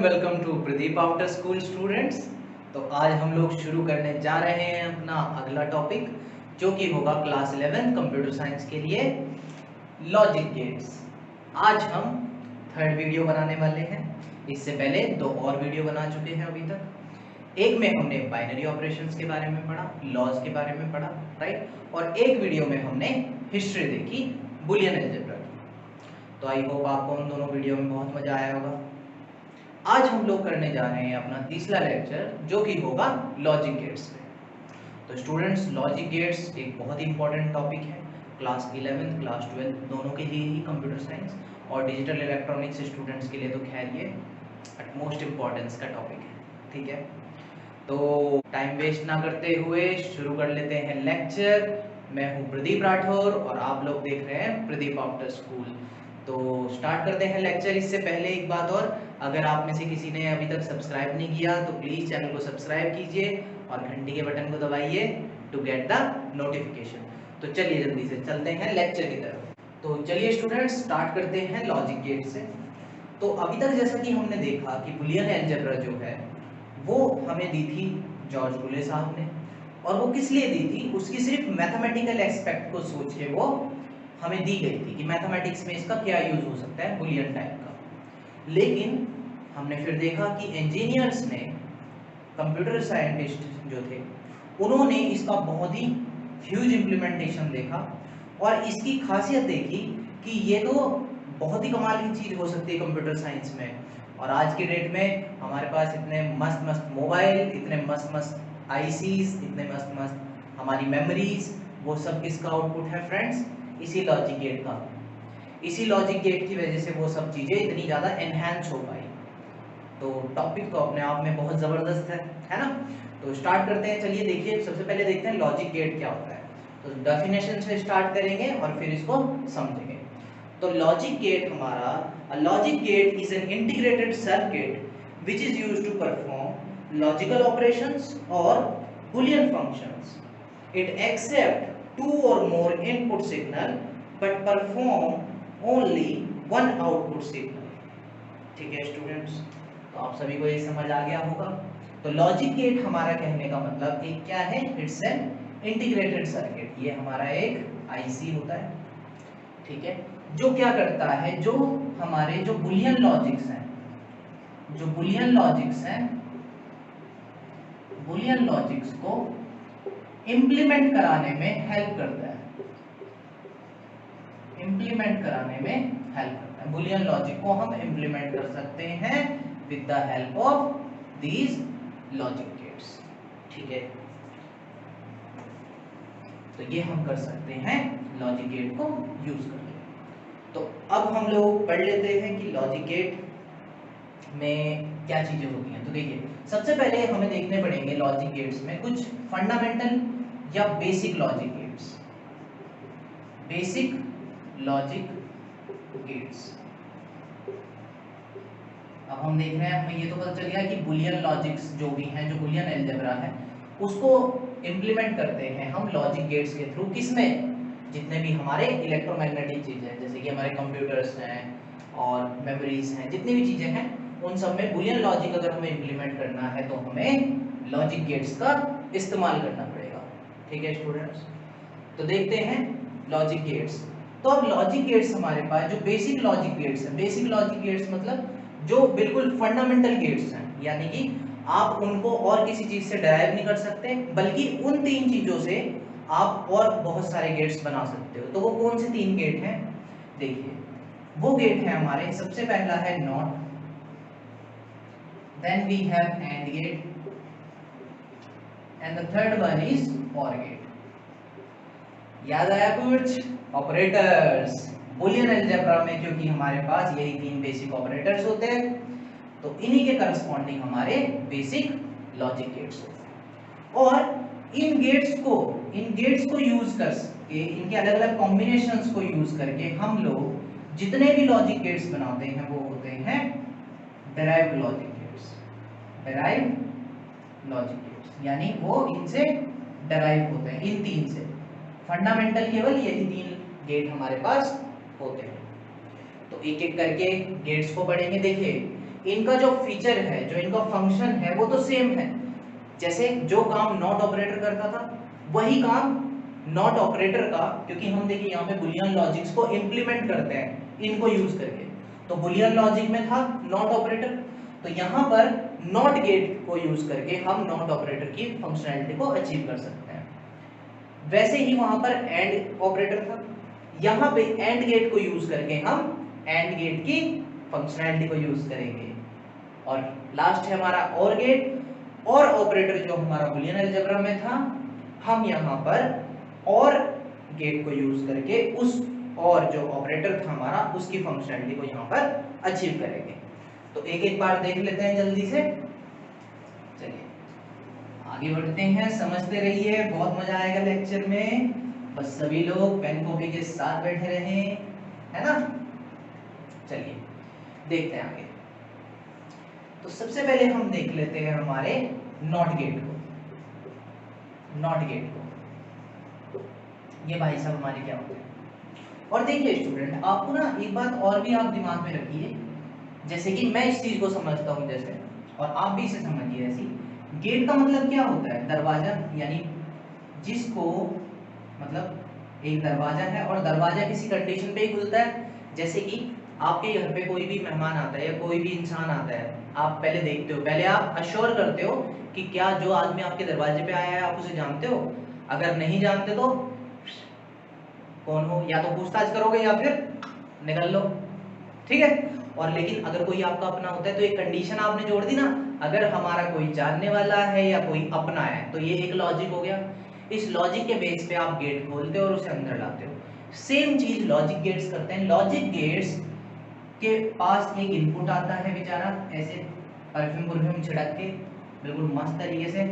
Welcome to Pradeep after school students. तो आज हम लोग शुरू करने जा रहे हैं अपना अगला टॉपिक, जो कि होगा क्लास 11 कंप्यूटर साइंस के लिए लॉजिक गेट्स। आज हम थर्ड वीडियो बनाने वाले हैं। इससे पहले दो और वीडियो बना चुके हैं अभी तक। एक में हमने बाइनरी ऑपरेशंस के बारे में पढ़ा, लॉज के बारे में पढ़ा, राइट। और एक वीडियो में हमने हिस्ट्री देखी बुलियन अलजेब्रा की। तो आई होप आपको उन दोनों वीडियो में बहुत मजा आया होगा। आज हम लोग करने जा रहे हैं अपना तीसरा लेक्चर, जो कि होगा लॉजिक गेट्स पे। तो स्टूडेंट्स, लॉजिक गेट्स एक बहुत ही इंपॉर्टेंट टॉपिक है क्लास 11 क्लास 12 दोनों के लिए ही, कंप्यूटर साइंस और डिजिटल इलेक्ट्रॉनिक्स स्टूडेंट्स के लिए तो खैर ये मोस्ट इम्पॉर्टेंस का टॉपिक है, ठीक है। तो टाइम वेस्ट ना करते हुए शुरू कर लेते हैं लेक्चर। मैं हूँ प्रदीप राठौर और आप लोग देख रहे हैं प्रदीप आफ्टर स्कूल। तो स्टार्ट करते हैं लेक्चर। इससे पहले एक बात और, अगर आप में से किसी ने अभी तक सब्सक्राइब नहीं किया तो प्लीज़ चैनल को सब्सक्राइब कीजिए और घंटी के बटन को दबाइए टू गेट द नोटिफिकेशन। तो चलिए जल्दी से चलते हैं लेक्चर की तरफ। तो चलिए स्टूडेंट्स, स्टार्ट करते हैं लॉजिक गेट से। तो अभी तक जैसा कि हमने देखा कि बुलियन अलजेब्रा जो है वो हमें दी थी जॉर्ज बुले साहब ने। और वो किस लिए दी थी, उसकी सिर्फ मैथमेटिकल एस्पेक्ट को सोच के वो हमें दी गई थी कि मैथमेटिक्स में इसका क्या यूज हो सकता है बुलियन टाइप का। लेकिन हमने फिर देखा कि इंजीनियर्स ने, कंप्यूटर साइंटिस्ट जो थे, उन्होंने इसका बहुत ही ह्यूज इम्प्लीमेंटेशन देखा और इसकी खासियत देखी कि ये तो बहुत ही कमाल की चीज़ हो सकती है कंप्यूटर साइंस में। और आज के डेट में हमारे पास इतने मस्त मस्त मोबाइल, इतने मस्त मस्त आईसीज, इतने मस्त मस्त हमारी मेमोरीज, वो सब किसका आउटपुट है फ्रेंड्स? इसी लॉजिक गेट का। इसी लॉजिक गेट की वजह से वो सब चीज़ें इतनी ज़्यादा एनहांस हो पाई। तो टॉपिक तो अपने आप में बहुत ज़बरदस्त है ना। तो स्टार्ट करते हैं। चलिए देखिए, सबसे पहले देखते हैं लॉजिक गेट क्या होता है। तो डेफिनेशन से स्टार्ट करेंगे और फिर इसको समझेंगे। तो लॉजिक गेट हमारा, logic gate is an integrated circuit which is used to perform logical operations और Boolean functions. It accept two or more input signal but perform only one output signal। ठीक है स्टूडेंट्स, तो आप सभी को ये समझ आ गया होगा। तो लॉजिक गेट हमारा कहने का मतलब एक क्या है, इट्स एन इंटीग्रेटेड सर्किट। ये हमारा एक आईसी होता है, ठीक है, जो क्या करता है, जो हमारे जो बुलियन लॉजिक्स हैं, जो बुलियन लॉजिक्स हैं, बुलियन लॉजिक्स को इंप्लीमेंट कराने में हेल्प करता है, इंप्लीमेंट कराने में हेल्प करता है। बुलियन लॉजिक को हम इंप्लीमेंट कर सकते हैं with the help of these logic gates, ठीक है। तो ये हम कर सकते हैं लॉजिक गेट को यूज करके। तो अब हम लोग पढ़ लेते हैं कि लॉजिक गेट में क्या चीजें होती हैं। तो देखिए, सबसे पहले हमें देखने पड़ेंगे लॉजिक गेट्स में कुछ फंडामेंटल या basic logic gates. Basic logic gates, अब हम देख रहे हैं, हमें ये तो पता चल गया कि बुलियन लॉजिक्स जो भी हैं, जो बुलियन अलजेब्रा है, उसको इंप्लीमेंट करते हैं हम लॉजिक गेट्स के थ्रू। किसमें? जितने भी हमारे इलेक्ट्रोमैग्नेटिक चीजें हैं, जैसे कि हमारे कंप्यूटर्स हैं और मेमोरीज हैं, जितनी भी चीजें हैं, उन सब में बुलियन लॉजिक अगर हमें इंप्लीमेंट करना है तो हमें लॉजिक गेट्स का इस्तेमाल करना पड़ेगा, ठीक है स्टूडेंट्स। तो देखते हैं लॉजिक गेट्स। तो अब लॉजिक गेट्स हमारे पास जो बेसिक लॉजिक गेट्स हैं, बेसिक लॉजिक गेट्स मतलब जो बिल्कुल फंडामेंटल गेट्स हैं, यानी कि आप उनको और किसी चीज से डराइव नहीं कर सकते, बल्कि उन तीन चीजों से आप और बहुत सारे गेट्स बना सकते हो। तो वो कौन से तीन गेट हैं? देखिए, वो गेट है हमारे, सबसे पहला है not, then we have AND gate and the third one is OR gate। याद आया कुछ? ऑपरेटर्स, बुलियन अलजेब्रा में क्योंकि हमारे पास यही तीन बेसिक ऑपरेटर्स होते हैं, तो इन्हीं के करस्पॉन्डिंग हमारे बेसिक लॉजिक गेट्स होते हैं। और इन गेट्स को यूज करके, इनके अलग अलग कॉम्बिनेशंस को यूज करके हम लोग जितने भी लॉजिक गेट्स बनाते हैं वो होते हैं derived logic gates. Derived logic gates यानी वो इनसे डिराइव होते हैं, इन तीन से। फंडामेंटल केवल यही तीन गेट हमारे पास होते हैं। तो एक एक करके गेट्स को पढ़ेंगे। देखिए, इनका जो फीचर है, जो इनका फंक्शन है वो तो सेम है। जैसे जो काम नॉट ऑपरेटर करता था वही काम नॉट ऑपरेटर का, क्योंकि हम देखिए यहाँ पे बुलियन लॉजिक्स को इंप्लीमेंट करते हैं इनको यूज करके, तो बुलियन लॉजिक में था नॉट ऑपरेटर, तो यहाँ पर नॉट गेट को यूज करके हम नॉट ऑपरेटर की फंक्शनैलिटी को अचीव कर सकते हैं। वैसे ही वहां पर एंड ऑपरेटर था, यहाँ पे एंड गेट को यूज करके हम एंड गेट की फंक्शनैलिटी को यूज करेंगे। और लास्ट है हमारा और गेट, और ऑपरेटर जो हमारा बुलियन अलजेब्रा में था, हम यहाँ पर और गेट को यूज करके उस और जो ऑपरेटर था हमारा उसकी फंक्शनैलिटी को यहाँ पर अचीव करेंगे। तो एक एक बार देख लेते हैं जल्दी से। चलिए आगे बढ़ते हैं, समझते रहिए, बहुत मजा आएगा लेक्चर में। बस सभी लोग पेन कॉपी के साथ बैठे रहें, है ना। चलिए देखते हैं आगे। तो सबसे पहले हम देख लेते हैं हमारे नॉट गेट को। नॉट गेट को ये भाई साहब हमारे क्या होते हैं। और देखिए स्टूडेंट, आपको ना एक बात और भी आप दिमाग में रखिए, जैसे कि मैं इस चीज को समझता हूँ जैसे, और आप भी इसे समझिए ऐसी। गेट का मतलब क्या होता है? दरवाजा, यानी जिसको मतलब एक दरवाजा है और दरवाजा किसी कंडीशन पे ही खुलता है। जैसे कि आपके घर पे कोई भी मेहमान आता है या कोई भी इंसान आता है, आप पहले देखते हो, पहले आप अश्योर करते हो कि क्या जो आदमी आपके दरवाजे पे आया है आप उसे जानते हो। अगर नहीं जानते तो कौन हो, या तो पूछताछ करोगे या फिर निकल लो, ठीक है। और लेकिन अगर कोई आपका अपना होता है तो एक कंडीशन आपने जोड़ दी ना, अगर हमारा कोई जानने वाला है या कोई अपना है, तो ये एक लॉजिक हो गया। इस लॉजिक के बेस पे आप गेट खोलते हो और उसे अंदर लाते हो। सेम चीज लॉजिक गेट्स करते हैं। लॉजिक गेट्स के पास एक इनपुट आता है बेचारा, ऐसे परफ्यूम छिड़क के बिल्कुल मस्त तरीके से,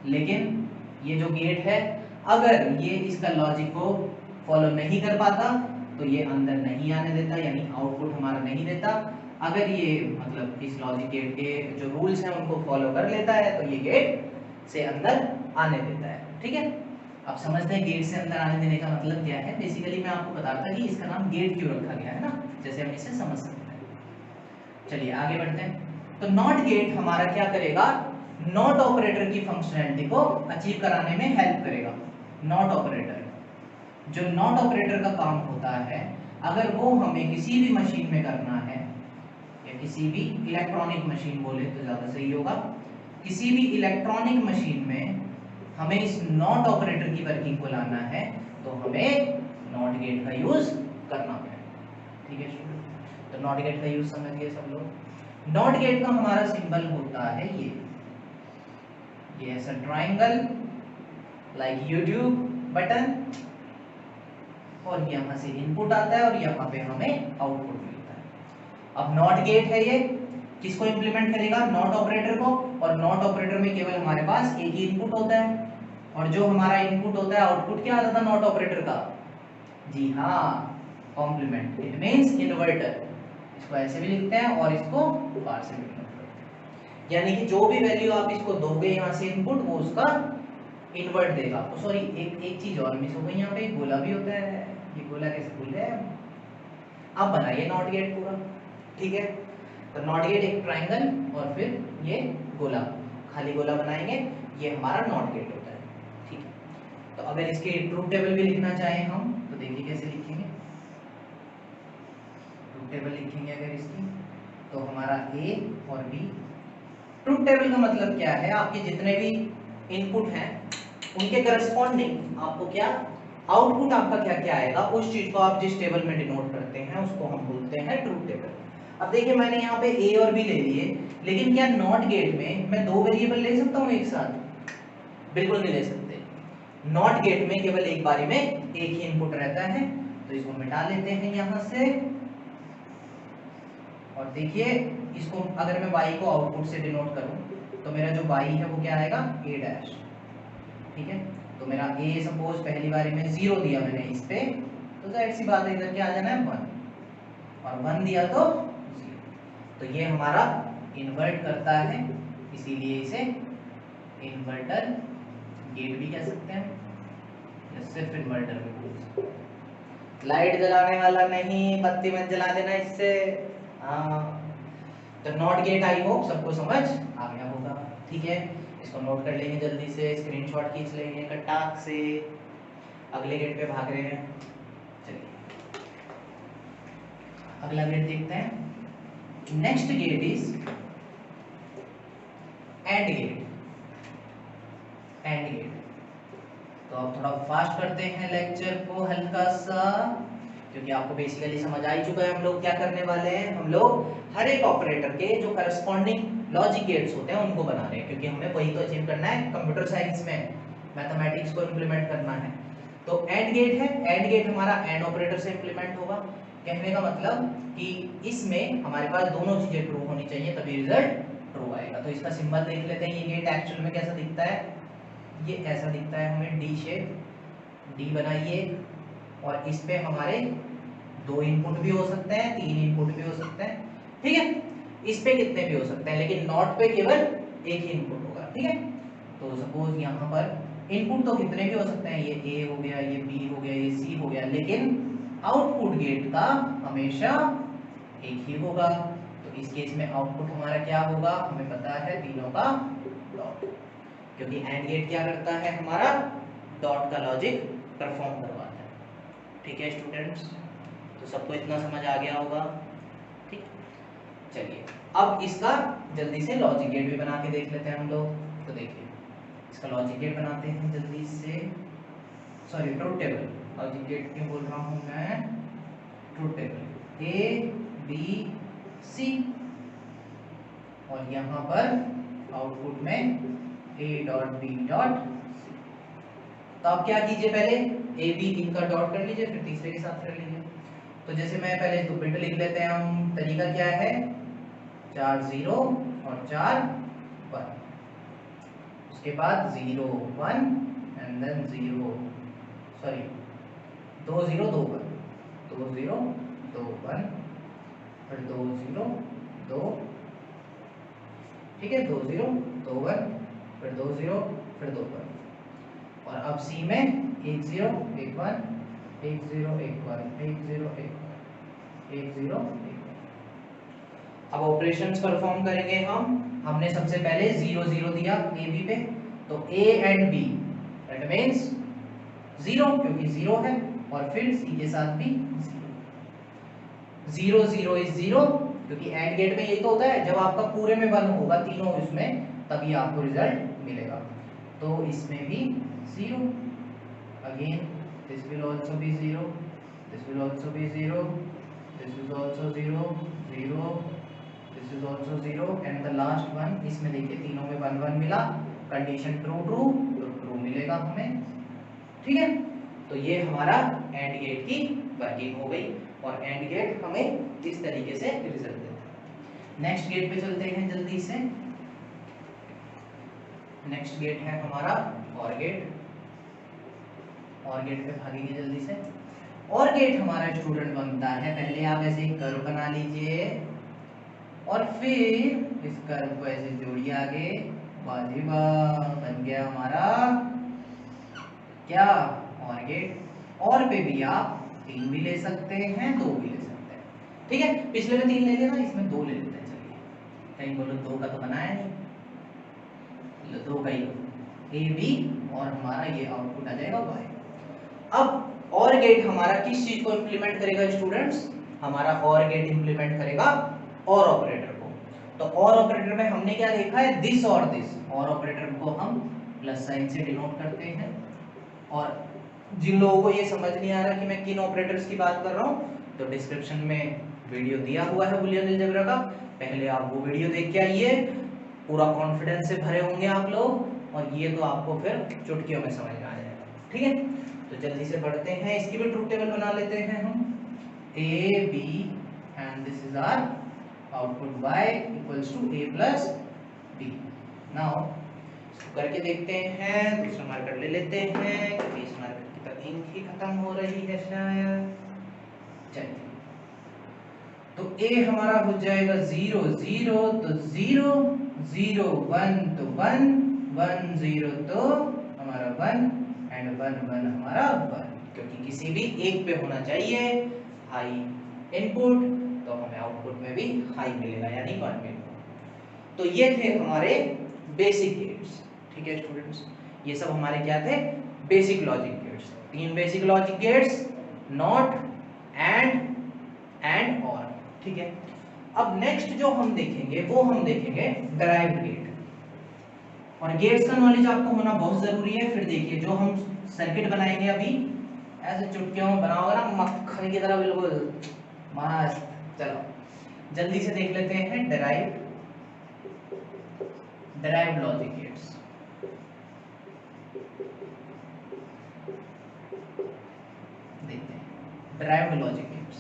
लेकिन ये जो गेट है अगर ये इसका लॉजिक को फॉलो नहीं कर पाता तो ये अंदर नहीं आने देता, यानी आउटपुट हमारा नहीं देता। अगर ये मतलब इस लॉजिक गेट के जो रूल्स हैं उनको फॉलो कर लेता है तो ये गेट से अंदर आने देता है, ठीक है। आप समझते हैं गेट से अंदर आने देने का मतलब क्या है। बेसिकली मैं आपको बताता था कि इसका नाम गेट क्यों रखा गया है ना, जैसे हम इसे समझ सकते हैं। चलिए आगे बढ़ते हैं। तो नॉट गेट हमारा क्या करेगा, नॉट ऑपरेटर की फंक्शनैलिटी को अचीव कराने में हेल्प करेगा। नॉट ऑपरेटर, जो नॉट ऑपरेटर का काम होता है, अगर वो हमें किसी भी मशीन में करना है, या किसी भी इलेक्ट्रॉनिक मशीन बोले तो ज्यादा सही होगा, किसी भी इलेक्ट्रॉनिक मशीन में हमें इस नॉट ऑपरेटर की वर्किंग को लाना है तो हमें नॉट गेट का यूज करना है, ठीक है स्टूडेंट। तो नॉट गेट का यूज समझिए सब लोग। नॉट गेट का हमारा सिंबल होता है ये ऐसा ट्रायंगल लाइक यूट्यूब बटन, और यहाँ से इनपुट आता है और यहाँ पे हमें आउटपुट मिलता है। अब नॉट गेट है, ये किसको इंप्लीमेंट करेगा, नॉट ऑपरेटर को, और नॉट ऑपरेटर में केवल हमारे पास एक ही इनपुट होता है, और जो हमारा इनपुट होता है आउटपुट क्या आता था नॉट ऑपरेटर का, जी हाँ कॉम्प्लीमेंट, इट मींस इन्वर्टर। इसको ऐसे भी लिखते हैं और इसको बाहर से भी लिखते हैं, यानी कि जो भी वैल्यू आप इसको दोगे यहाँ से इनपुट, वो उसका इन्वर्ट देगा आपको। सॉरी एक चीज और मिस हो गई, यहाँ पे गोला भी होता है, ये गोला कैसे भूल गए। आप बनाइए नॉट गेट पूरा, ठीक है। तो नॉट गेट एक ट्रायंगल और फिर ये गोला, खाली गोला बनाएंगे, ये हमारा नॉट गेट होता है, ठीक है। तो अगर इसके ट्रूथ टेबल भी लिखना चाहें हम तो देखिए कैसे लिखेंगे। ट्रूथ टेबल लिखेंगे अगर इसकी, तो हमारा ए और बी, ट्रूथ टेबल का मतलब क्या है, आपके जितने भी इनपुट हैं उनके करस्पॉन्डिंग आपको क्या आउटपुट आपका क्या क्या आएगा, उस चीज को आप जिस टेबल में डिनोट करते हैं उसको हम बोलते हैं ट्रूथ टेबल। अब देखिए मैंने यहाँ पे ए और बी ले लिए, लेकिन क्या नॉट गेट में मैं दो वेरिएबल ले सकता हूँ एक साथ? बिल्कुल नहीं ले सकते। नॉट गेट में केवल एक बारी में एक ही इनपुट रहता है, तो इसको मिटा लेते हैं यहाँ से। और देखिए इसको अगर मैं y को आउटपुट से डिनोट करूं तो मेरा जो y है वो क्या आएगा, a डैश, ठीक है। तो मेरा a सपोज पहली बारी में 0 दिया मैंने इस पे, तो जाहिर सी बात है इधर क्या आ जाना है 1, और 1 दिया तो 0। तो ये हमारा इन्वर्ट करता है, इसीलिए इसे इन्वर्टर गेट भी कह सकते हैं, या सिर्फ इन्वर्टर भी बोल सकते हैं। लाइट जलाने वाला नहीं, बत्ती मत जला देना इससे। हाँ तो नॉट गेट आई होप सबको समझ आ गया होगा, ठीक है। इसको नोट कर लेंगे, जल्दी से स्क्रीनशॉट खींच लेंगे कटाक से। अगले गेट पे भाग रहे हैं, चलिए अगला गेट देखते हैं। Next gate is and gate. And gate तो अब थोड़ा फास्ट करते हैं लेक्चर को हल्का सा, क्योंकि आपको बेसिकली समझ आ ही चुका है हम लोग क्या करने वाले हैं। हम लोग हर एक ऑपरेटर के जो करस्पॉन्डिंग लॉजिक गेट्स होते हैं उनको बना रहे हैं, क्योंकि हमें वही तो अचीव करना है कंप्यूटर साइंस में, मैथमेटिक्स को इम्प्लीमेंट करना है। तो एंड गेट है, एंड गेट हमारा एंड ऑपरेटर से इम्प्लीमेंट होगा। कहने का मतलब कि इसमें हमारे पास दोनों चीजें ट्रू होनी चाहिए तभी रिजल्ट ट्रू आएगा। तो इसका सिंबल देख लेते हैं, ये गेट एक्चुअल में कैसा दिखता है। ये ऐसा दिखता है हमें, डी शेप, डी बनाइए, और इस पे हमारे 2 इनपुट भी हो सकते हैं, 3 इनपुट भी हो सकते हैं, ठीक है। इस पे कितने भी हो सकते हैं, लेकिन नॉट पे केवल एक ही इनपुट होगा, ठीक है। तो सपोज यहाँ पर इनपुट तो कितने भी हो सकते हैं, ये ए हो गया, ये बी हो गया, ये सी हो गया, लेकिन आउटपुट गेट का हमेशा एक ही होगा। तो इस केस में आउटपुट हमारा क्या होगा, हमें पता है तीनों का डॉट, क्योंकि एंड गेट क्या करता है हमारा डॉट का लॉजिक परफॉर्म करवाता है, ठीक है स्टूडेंट्स। तो सबको इतना समझ आ गया होगा, ठीक। चलिए अब इसका जल्दी से लॉजिक गेट भी बना के देख लेते हैं हम लोग। तो देखिए इसका लॉजिक गेट बनाते हैं जल्दी से, sorry truth table, logic gate क्यों बोल रहा हूँ मैं, truth table A B C, और यहाँ पर आउटपुट में a dot B dot C. तो आप क्या कीजिए, पहले ए बी इनका डॉट कर लीजिए, फिर तीसरे के साथ कर लीजिए। तो जैसे मैं पहले इसको बिट लिख लेते हैं हम, तरीका क्या है, 4 0 और 4 1, उसके बाद 0 1 एंड देन 0, सॉरी 2 0 2 1, 2 0 2 1, फिर 2 0 2, ठीक है, 2 0 2 1, फिर 2 0, फिर 2 1, और अब सी में 1 0 1 1 1 0 1 1 1 0 1 1 0 1 1। अब ऑपरेशंस परफॉर्म करेंगे हम। हमने सबसे पहले 0 0 दिया ए बी पे, तो A and B that means 0 क्योंकि 0 है, और फिर सी के साथ भी 0 0 इज 0, क्योंकि एंड गेट में यही तो होता है, जब आपका पूरे में 1 होगा तीनों इसमें, तभी आपको रिजल्ट मिलेगा। तो इसमें भी 0, again this will also be 0, this will also be 0, this is also 0 0, this is also 0, and the last one, इसमें देखिए तीनों में 1 1 मिला, कंडीशन ट्रू ट्रू, तो ट्रू मिलेगा हमें, ठीक है। तो ये हमारा एंड गेट की वर्किंग हो गई, और एंड गेट हमें इस तरीके से रिजल्ट देता है। नेक्स्ट गेट पे चलते हैं जल्दी से। नेक्स्ट गेट है हमारा और गेट। और गेट पे भागेंगे जल्दी से। और गेट हमारा स्टूडेंट बनता है, पहले आप ऐसे एक कर्व बना लीजिए, और फिर इस कर्व को ऐसे जोड़िए आगे, बाजीबा बन गया हमारा क्या, और गेट। और पे भी आप 3 भी ले सकते हैं, 2 भी ले सकते हैं, ठीक है। पिछले में 3 ले लिया ना, इसमें 2 ले लेते हैं। चलिए कहीं बोलो 2 का तो बनाया नहीं, 2 का ही ए बी, और हमारा ये आउटपुट आ जाएगा वाई। अब और गेट हमारा किस चीज को इंप्लीमेंट करेगा स्टूडेंट्स, हमारा और गेट इंप्लीमेंट करेगा और ऑपरेटर को। तो और ऑपरेटर में हमने क्या देखा है, दिस और दिस। और ऑपरेटर को हम प्लस साइन से डिनोट करते हैं, और जिन लोगों को ये समझ नहीं आ रहा कि मैं किन ऑपरेटर्स की बात कर रहा हूँ, तो डिस्क्रिप्शन में वीडियो दिया हुआ है बूलियन अलजेब्रा का, पहले आप वो वीडियो देख के आइए, पूरा कॉन्फिडेंस से भरे होंगे आप लोग, और ये तो आपको फिर चुटकियों में समझ में आ जाएगा, ठीक है। तो जल्दी से बढ़ते हैं, इसकी भी ट्रुथ टेबल बना लेते हैं हम, A B and this is our output y equals to a plus b। Now करके देखते हैं, दूसरा मार्कर ले लेते हैं, क्योंकि इस मार्कर की तो इंक ही खत्म हो रही है शायद। चलिए तो a हमारा हो जाएगा 0 0, तो 0 0 1 तो 1 1 0 तो हमारा 1 एंड 1 1 हमारा 1, क्योंकि किसी भी एक पे होना चाहिए हाई इनपुट, तो हमें आउटपुट में भी हाई मिलेगा यानी 1 मिलेगा। तो ये थे हमारे बेसिक गेट्स। ठीक है स्टूडेंट्स, ये सब हमारे क्या थे, basic logic gates. 3 basic logic gates, not, and और। ठीक है, अब नेक्स्ट जो हम देखेंगे वो हम देखेंगे डिराइव्ड गेट। और गेट्स का नॉलेज आपको होना बहुत जरूरी है। फिर देखिए जो हम सर्किट बनाएंगे अभी ऐसे चुटकियों में बनाओगे ना मक्खन की तरह बिल्कुल मस्त। चलो जल्दी से देख लेते हैं डिराइव्ड लॉजिक गेट्स। देखते हैं डिराइव्ड लॉजिक गेट्स।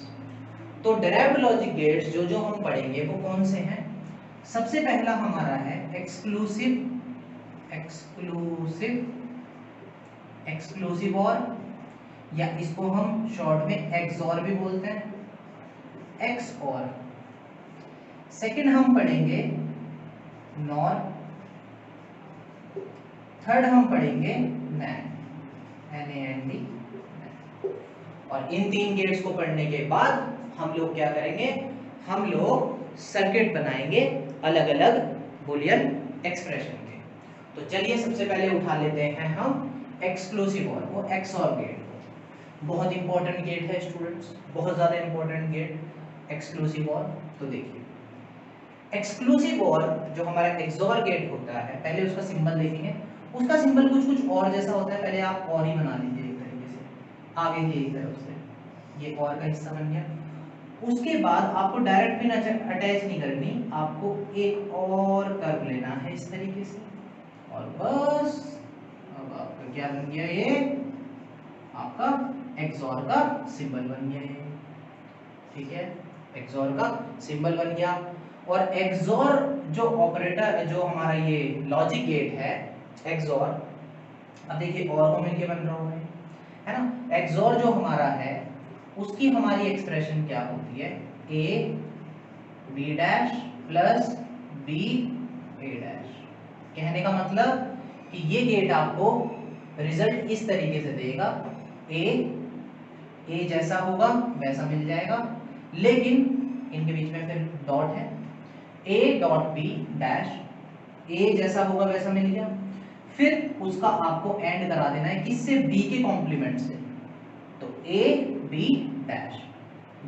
तो डिराइव्ड लॉजिक गेट्स जो हम पढ़ेंगे वो कौन से हैं। सबसे पहला हमारा है एक्सक्लूसिव और, या इसको हम शॉर्ट में एक्सऑर भी बोलते हैं, एक्सऑर। सेकंड हम पढ़ेंगे नॉर। थर्ड हम पढ़ेंगे नैंड, NAND। और इन 3 गेट्स को पढ़ने के बाद हम लोग क्या करेंगे, हम लोग सर्किट बनाएंगे अलग अलग बूलियन एक्सप्रेशन के। तो चलिए सबसे पहले उठा लेते हैं हम एक्सक्लूसिव और, वो एक्सऑर गेट। बहुत इंपॉर्टेंट गेट है स्टूडेंट्स, बहुत ज्यादा इंपॉर्टेंट गेट एक्सक्लूसिव और। तो देखिए एक्सक्लूसिव और जो हमारा एक्सऑर गेट होता है, पहले उसका सिंबल देखेंगे। उसका सिंबल कुछ और जैसा होता है, पहले आप और ही बना लीजिए एक तरीके से आगे की तरफ से, ये और का हिस्सा बन गया। उसके बाद आपको डायरेक्ट पिन अटैच नहीं करनी, आपको एक और कर्व लेना है इस तरीके से, और बस अब आपका क्या बन गया, ये आपका एक्सऑर का सिंबल बन गया है। ठीक है, एक्सऑर का सिंबल बन गया। और एक्सऑर जो ऑपरेटर जो हमारा ये लॉजिक गेट है एक्सऑर, अब देखिए और को मिलके बन रहा होगा है ना। एक्सऑर जो हमारा है उसकी हमारी एक्सप्रेशन क्या होती है, a b dash plus b a dash. कहने का मतलब कि ये गेट आपको रिजल्ट इस तरीके से देगा, a जैसा होगा वैसा मिल जाएगा, लेकिन इनके बीच में फिर डॉट है, a dot b dash, a जैसा होगा वैसा मिल गया। फिर उसका आपको एंड करा देना है किससे, b के कॉम्प्लीमेंट से। तो a b डैश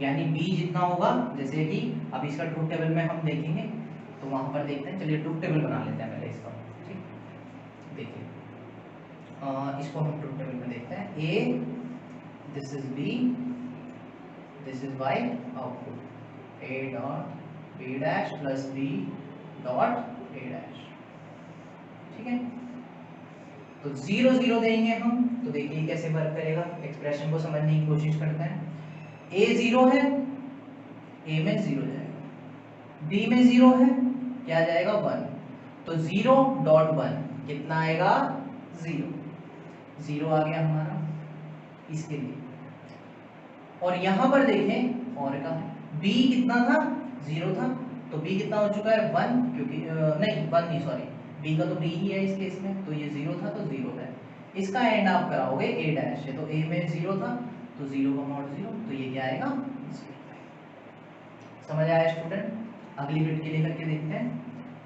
यानी b जितना होगा, जैसे कि अब इसका ट्रूथ टेबल में हम देखेंगे तो वहां पर देखते हैं। चलिए ट्रूथ टेबल बना लेते हैं पहले इसका। ठीक, देखिए इसको हम ट्रूथ टेबल में देखते हैं। a this is b, this is y output, a dot b dash plus b dot a dash. ठीक है, तो 0 0 देंगे हम, तो देखिए कैसे वर्क करेगा। एक्सप्रेशन को समझने की कोशिश करते हैं। a 0 है, a में 0 जाएगा, b में 0 है, क्या जाएगा 1, तो 0 डॉट 1 कितना आएगा 0, 0 आ गया हमारा इसके लिए। और यहां पर देखें और का b कितना था 0 था, तो b कितना हो चुका है 1, क्योंकि नहीं 1 नहीं सॉरी, b का तो b ही है इस केस में, तो ये 0 था तो 0 है। इसका एंड आप कराओगे a डैश से, तो a में 0 था तो 0 का मॉड 0, तो ये क्या आएगा 0। समझ आया स्टूडेंट। अगली बिट के लिए करके देखते हैं।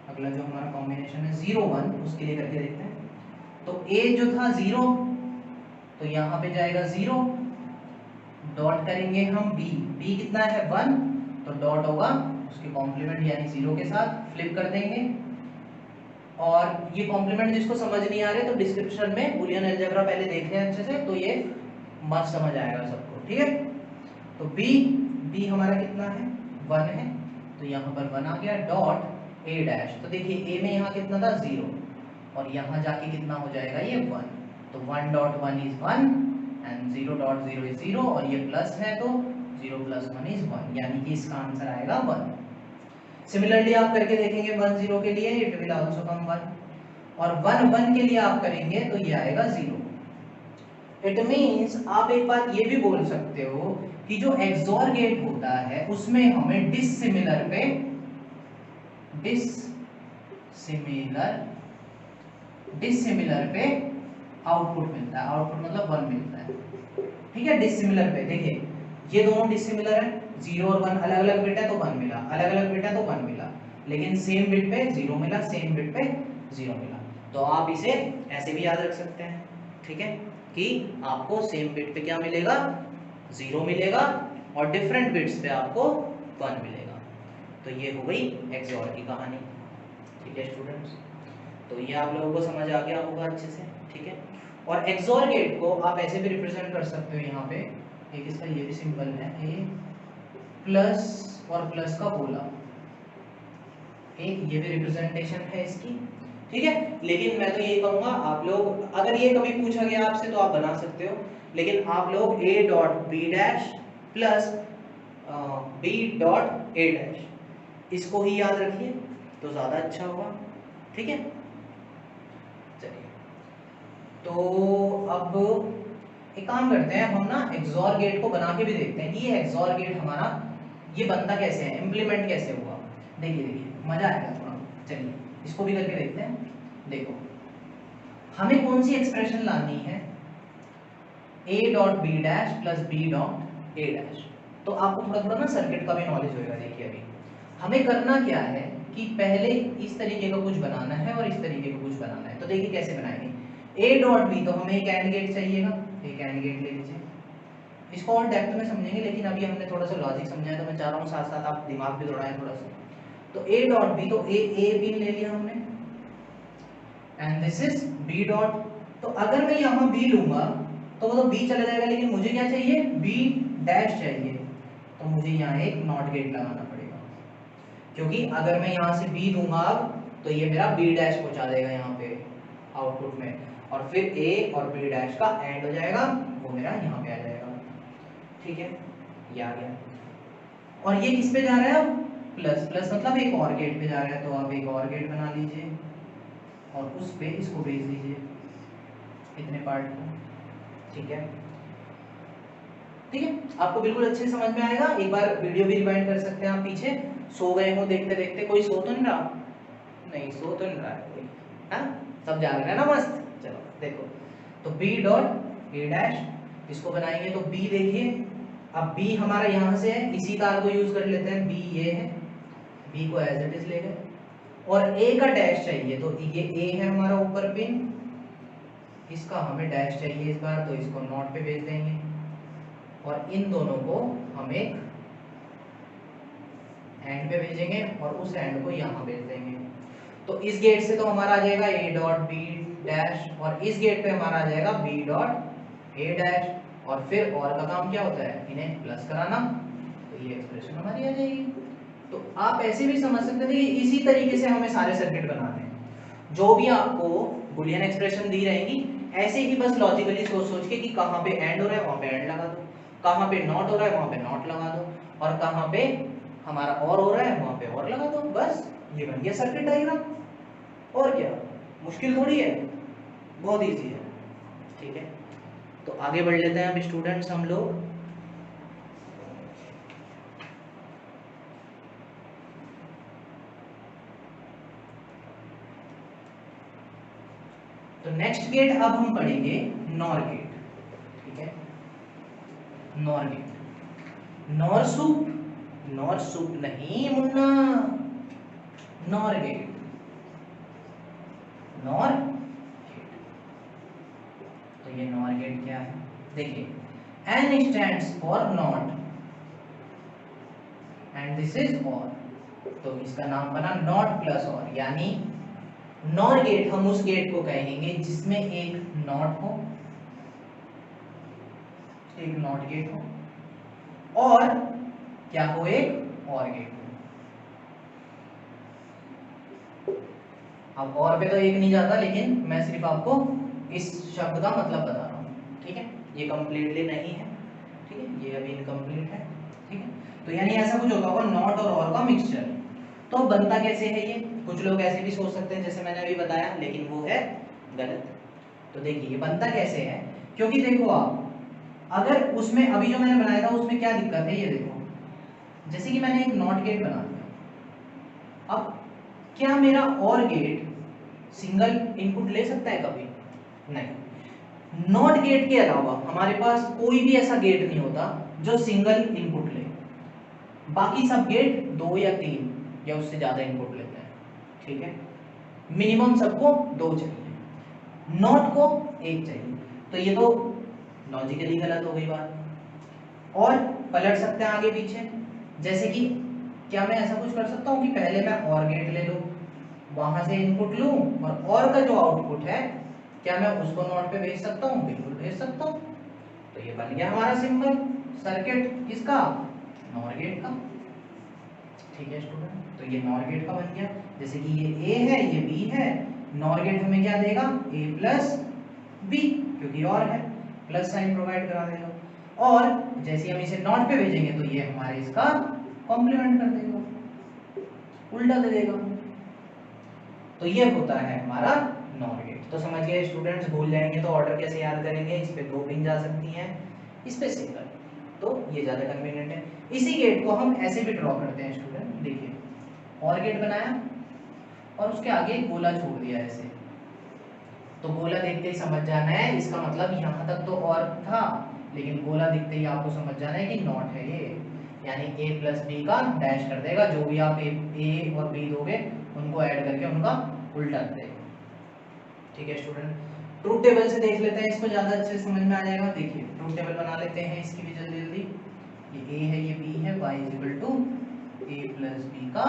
अगला जो हमारा कॉम्बिनेशन है 0 1, उसके लिए करके देखते हैं। तो a जो था 0, तो यहाँ पे जाएगा 0, डॉट करेंगे हम b कितना है 1, तो डॉट होगा उसके कॉम्प्लीमेंट यानी 0 के साथ, फ्लिप कर देंगे। और ये कॉम्प्लीमेंट जिसको समझ नहीं आ रहे तो डिस्क्रिप्शन में बूलियन अलजेब्रा पहले देख लें अच्छे से, तो ये मस्त समझ आएगा सबको। ठीक है, तो b हमारा कितना है 1 है, तो यहाँ पर 1 आ गया, डॉट a डैश, तो देखिए a में यहाँ कितना था 0, और यहाँ जाके कितना हो जाएगा ये 1, तो 1 dot 1 is 1 and 0 dot 0 is 0, और ये प्लस है तो 0 प्लस 1 इज 1, यानी कि इसका आंसर आएगा 1। सिमिलरली आप करके देखेंगे 1 0 के लिए, इट विल आल्सो कम 1, और 1 1 के लिए आप करेंगे तो ये आएगा 0। इट मींस आप एक बात ये भी बोल सकते हो कि जो एक्सऑर गेट होता है उसमें हमें डिसिमिलर पे आउटपुट मिलता है, आउटपुट मतलब 1 मिलता है। ठीक है, डिसिमिलर पे देखिए ये दोनों डिसिमिलर है, 0 और 1 अलग अलग बिट है तो 1 मिला, अलग अलग बिट है तो 1 मिला, लेकिन सेम बिट पे 0 मिला, सेम बिट पे 0 मिला। तो आप इसे ऐसे भी याद रख सकते हैं, ठीक है, कि आपको सेम बिट पे क्या मिलेगा, 0 मिलेगा, और डिफरेंट बिट्स पे आपको 1 मिलेगा। तो ये हो गई एक्सऑर की कहानी, ठीक है स्टूडेंट्स। तो ये आप लोगों को समझ आ गया होगा अच्छे से, ठीक है। और एक्सऑर गेट को आप ऐसे भी रिप्रेजेंट कर सकते हो, यहाँ पे एक इसका ये भी सिंबल है, ए प्लस और प्लस का गोला, एक ये भी रिप्रेजेंटेशन है इसकी, ठीक है। लेकिन मैं तो ये कहूँगा आप लोग, अगर ये कभी पूछा गया आपसे तो आप बना सकते हो, लेकिन आप लोग a dot B dash plus b dot a dash इसको ही याद रखिए तो ज़्यादा अच्छा होगा, ठीक है। चलिए, तो अब एक काम करते हैं, हम ना एक्सॉर गेट को बना के भी देखते हैं कि ये एक्सॉर गेट हमारा ये बनता कैसे है, इम्प्लीमेंट कैसे होगा। देखिए मजा आएगा थोड़ा, चलिए इसको भी करके देखते हैं। देखो हमें कौन सी एक्सप्रेशन लानी है, a dot B dash plus b dot a dash. तो आपको थोड़ा थोड़ा ना सर्किट का भी नॉलेज होगा। देखिए अभी हमें करना क्या है कि पहले इस तरीके का कुछ बनाना है और इस तरीके का कुछ बनाना है। तो देखिए कैसे बनाएंगे, a डॉट b, तो हमें एक एंड गेट चाहिएगा, एक एंड गेट ले लीजिए। इसको और डेप्थ में समझेंगे, लेकिन अभी हमने थोड़ा सा लॉजिक समझा है, तो मैं चाह रहा हूँ साथ साथ आप दिमाग भी दौड़ाएं थोड़ा सा। तो a डॉट b, तो a पिन ले लिया हमने, and this is b dot. तो अगर मैं यहाँ b लूंगा तो वो तो b चला जाएगा, लेकिन मुझे क्या चाहिए, b डैश चाहिए। तो मुझे यहाँ एक नॉट गेट लगाना पड़ेगा, क्योंकि अगर मैं यहाँ से b दूंगा तो ये मेरा b डैश पहुंचा देगा यहाँ पे आउटपुट में, और फिर a और b डैश का एंड हो जाएगा, वो मेरा यहाँ पे आ जाएगा, ठीक है, ये आ गया। और ये किस पे जा रहा है अब, प्लस, प्लस मतलब एक और गेट पे जा रहा है, तो आप एक और गेट बना लीजिए और उस पे इसको भेज दीजिए, इतने पार्ट को, ठीक है, ठीक है। आपको बिल्कुल अच्छे से समझ में आएगा। एक बार वीडियो भी रिवाइंड कर सकते हैं आप पीछे, सो गए हो देखते देखते, कोई सो तो नहीं रहा, नहीं सो तो नहीं रहा है कोई, हाँ सब जाग रहे हैं ना मस्त। चलो देखो, तो b डॉट a डैश इसको बनाएंगे, तो b देखिए, अब b हमारा यहाँ से है, इसी तार को यूज कर लेते हैं, b ये है, b को एज इट इज ले गए, और a का डैश चाहिए, तो ये a है हमारा ऊपर पिन, इसका हमें डैश चाहिए इस बार, तो इसको नॉट पे भेज देंगे, और इन दोनों को हम एक एंड पे भेजेंगे और उस एंड को यहाँ भेज देंगे। तो इस गेट से तो हमारा आ जाएगा a डॉट b डैश, और इस गेट पे हमारा आ जाएगा b डॉट a डैश, और फिर और का काम क्या होता है, इन्हें प्लस कराना, तो ये एक्सप्रेशन हमारी आ जाएगी। तो आप ऐसे भी समझ सकते थे कि इसी तरीके से हमें सारे सर्किट बनाने हैं, जो भी आपको बुलियन एक्सप्रेशन दी रहेंगी ऐसे ही बस लॉजिकली सोच सोच के कि कहाँ पे एंड हो रहा है वहाँ पे एंड लगा दो, कहाँ पे नॉट हो रहा है वहाँ पे नॉट लगा दो, और कहाँ पे हमारा और हो रहा है वहाँ पे और लगा दो, बस ये बन गया सर्किट डायग्राम। और क्या मुश्किल थोड़ी है, बहुत इजी है, ठीक है। तो आगे बढ़ लेते हैं अब स्टूडेंट्स हम लोग। तो नेक्स्ट गेट अब हम पढ़ेंगे नॉर गेट, ठीक है, NOR gate, Knorr soup, Knorr soup नहीं मुन्ना, नॉर गेट, नॉर गेट। तो ये नॉर गेट क्या है, देखिए n stands for not and this is OR, तो इसका नाम बना नॉट प्लस और, यानी नॉर गेट हम उस गेट को कहेंगे जिसमें एक नॉट हो, एक नॉट गेट हो, और क्या हो, एक और गेट हो। अब और पे तो एक नहीं जाता, लेकिन मैं सिर्फ आपको इस शब्द का मतलब बता रहा हूँ, ठीक है, ये कंप्लीटली नहीं है, ठीक है, ये अभी इनकम्प्लीट है, ठीक है। तो यानी ऐसा कुछ होता होगा नॉट और का मिक्सचर। तो बनता कैसे है ये, कुछ लोग ऐसे भी सोच सकते हैं जैसे मैंने अभी बताया, लेकिन वो है गलत। तो देखिए ये बनता कैसे है, क्योंकि देखो आप अगर उसमें अभी जो मैंने बनाया था उसमें क्या दिक्कत है, ये देखो, जैसे कि मैंने एक नॉट गेट बना दिया, अब क्या मेरा और गेट सिंगल इनपुट ले सकता है कभी, नहीं। नॉट गेट के अलावा हमारे पास कोई भी ऐसा गेट नहीं होता जो सिंगल इनपुट ले, बाकी सब गेट 2 या 3 या उससे ज़्यादा इनपुट लेते हैं, ठीक है। मिनिमम सबको 2 चाहिए, नॉट को 1 चाहिए। तो ये तो लॉजिकली गलत हो गई बात। और पलट सकते हैं आगे पीछे, जैसे कि क्या मैं ऐसा कुछ कर सकता हूँ कि पहले मैं और गेट ले लूँ, वहां से इनपुट लूँ, और का जो आउटपुट है क्या मैं उसको नॉट पे भेज सकता हूँ? बिल्कुल भेज सकता हूँ। तो ये बन गया हमारा सिंबल सर्किट किसका? नॉर गेट का, ठीक है स्टूडेंट। तो ये नॉर गेट का बन गया। जैसे कि ये A है, ये B है, नॉर गेट हमें क्या देगा? A प्लस B, क्योंकि और है, प्लस साइन प्रोवाइड करा देगा। और जैसे हम इसे नॉट पे भेजेंगे तो ये हमारे इसका कॉम्प्लीमेंट कर देगा, उल्टा दे देगा। तो ये होता है हमारा नॉर गेट। तो समझ गए स्टूडेंट्स? भूल जाएंगे तो ऑर्डर कैसे याद करेंगे? इस पे 2 पिन जा सकती हैं, इस पे सिंगल, तो ये ज्यादा कन्वीनियंट है। इसी गेट को हम ऐसे भी ड्रॉ करते हैं स्टूडेंट, देखिए और गेट बनाया और उसके आगे एक गोला छोड़ दिया ऐसे। तो गोला देखते ही समझ जाना है, इसका मतलब यहाँ तक तो और था, लेकिन गोला दिखते ही आपको समझ जाना है कि नॉट है ये, यानी A प्लस B का डैश कर देगा। जो भी आप A और B दोगे उनको ऐड करके उनका उल्टा कर देगा, ठीक है स्टूडेंट। ट्रूथ टेबल से देख लेते हैं, इसको ज्यादा अच्छे से समझ में आ जाएगा। देखिए ट्रूथ टेबल बना लेते हैं इसकी भी जल्दी जल्दी। ये A है, ये B है, y equal to A plus B का